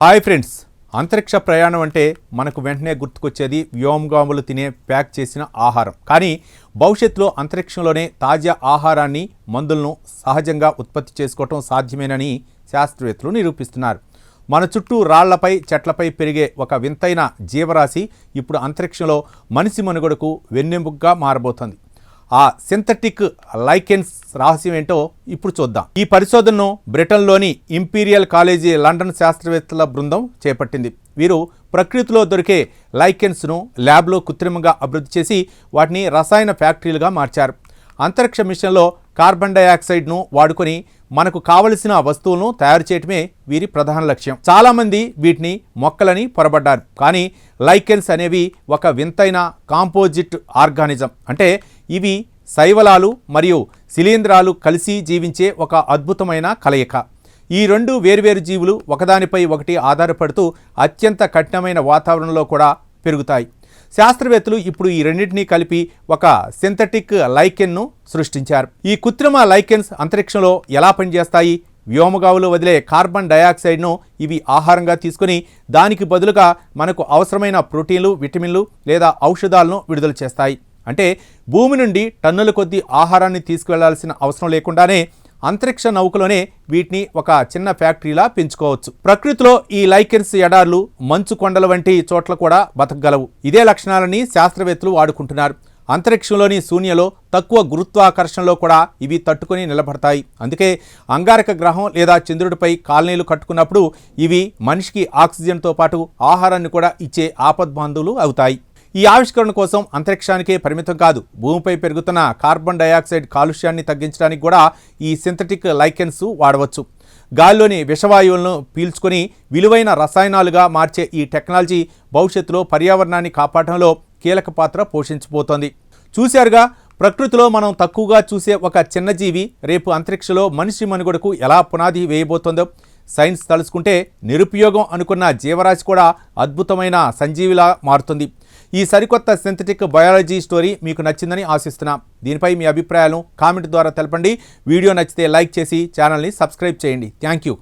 Hi friends, అంతరిక్ష ప్రయాణం అంటే మనకు వెంటనే గుర్తుకొచ్చేది వ్యోమగాములు తినే ప్యాక్ చేసిన ఆహారం. కానీ భవిష్యత్తులో అంతరిక్షంలోనే తాజా ఆహారాన్ని, మందులను సహజంగా ఉత్పత్తి చేసుకోవటం సాధ్యమేనని శాస్త్రవేత్తలు నిరూపిస్తున్నారు. మన చుట్టూ రాళ్లపై, చెట్లపై పెరిగే ఒక వింతైన జీవరాశి ఇప్పుడు అంతరిక్షంలో మనిషి మనుగడకు వెన్నెముకగా మారబోతోంది. ఆ సింథటిక్ లైకెన్స్ రహస్యం ఏంటో ఇప్పుడు చూద్దాం. ఈ పరిశోధనను బ్రిటన్లోని ఇంపీరియల్ కాలేజీ లండన్ శాస్త్రవేత్తల బృందం చేపట్టింది. వీరు ప్రకృతిలో దొరికే లైకెన్స్ను ల్యాబ్లో కృత్రిమంగా అభివృద్ధి చేసి వాటిని రసాయన ఫ్యాక్టరీలుగా మార్చారు. అంతరిక్ష మిషన్లో కార్బన్ డైఆక్సైడ్ను వాడుకొని మనకు కావలసిన వస్తువులను తయారు చేయటమే వీరి ప్రధాన లక్ష్యం. చాలామంది వీటిని మొక్కలని పొరబడ్డారు. కానీ లైకెన్స్ అనేవి ఒక వింతైన కాంపోజిట్ ఆర్గానిజం. అంటే ఇవి శైవలాలు మరియు శిలీంధ్రాలు కలిసి జీవించే ఒక అద్భుతమైన కలయిక. ఈ రెండు వేర్వేరు జీవులు ఒకదానిపై ఒకటి ఆధారపడుతూ అత్యంత కఠినమైన వాతావరణంలో కూడా పెరుగుతాయి. శాస్త్రవేత్తలు ఇప్పుడు ఈ రెండింటినీ కలిపి ఒక సింథటిక్ లైకెన్ను సృష్టించారు. ఈ కృత్రిమ లైకెన్స్ అంతరిక్షంలో ఎలా పనిచేస్తాయి? వ్యోమగాములు వదిలే కార్బన్ డైఆక్సైడ్ను ఇవి ఆహారంగా తీసుకుని దానికి బదులుగా మనకు అవసరమైన ప్రోటీన్లు, విటమిన్లు లేదా ఔషధాలను విడుదల చేస్తాయి. అంటే భూమి నుండి టన్నుల కొద్దీ ఆహారాన్ని తీసుకువెళ్లాల్సిన అవసరం లేకుండానే అంతరిక్ష నౌకలోనే వీటిని ఒక చిన్న ఫ్యాక్టరీలా పెంచుకోవచ్చు. ప్రకృతిలో ఈ లైకెన్స్ ఎడార్లు, మంచు కొండల వంటి చోట్ల కూడా బతకగలవు. ఇదే లక్షణాలని శాస్త్రవేత్తలు వాడుకుంటున్నారు. అంతరిక్షంలోని శూన్యలో తక్కువ గురుత్వాకర్షణలో కూడా ఇవి తట్టుకొని నిలబడతాయి. అందుకే అంగారక గ్రహం లేదా చంద్రుడిపై కాలనీలు కట్టుకున్నప్పుడు ఇవి మనిషికి ఆక్సిజన్తో పాటు ఆహారాన్ని కూడా ఇచ్చే ఆపద్బాంధవులు అవుతాయి. ఈ ఆవిష్కరణ కోసం అంతరిక్షానికే పరిమితం కాదు, భూమిపై పెరుగుతున్న కార్బన్ డైఆక్సైడ్ కాలుష్యాన్ని తగ్గించడానికి కూడా ఈ సింథటిక్ లైకెన్స్ వాడవచ్చు. గాలిలోని విషవాయువులను పీల్చుకొని విలువైన రసాయనాలుగా మార్చే ఈ టెక్నాలజీ భవిష్యత్తులో పర్యావరణాన్ని కాపాడడంలో కీలక పాత్ర పోషించబోతోంది. చూశారుగా, ప్రకృతిలో మనం తక్కువగా చూసే ఒక చిన్న జీవి రేపు అంతరిక్షంలో మనిషి మనుగడకు ఎలా పునాది వేయబోతోందో. సైన్స్ తలుచుకుంటే నిరుపయోగం అనుకున్న జీవరాశి కూడా అద్భుతమైన సంజీవిలా మారుతుంది. ఈ సరికొత్త సింథటిక్ బయాలజీ స్టోరీ మీకు నచ్చిందని ఆశిస్తున్నాం. దీనిపై మీ అభిప్రాయాలను కామెంట్ ద్వారా తెలపండి. వీడియో నచ్చితే లైక్ చేసి ఛానల్ని సబ్స్క్రైబ్ చేయండి. Thank you.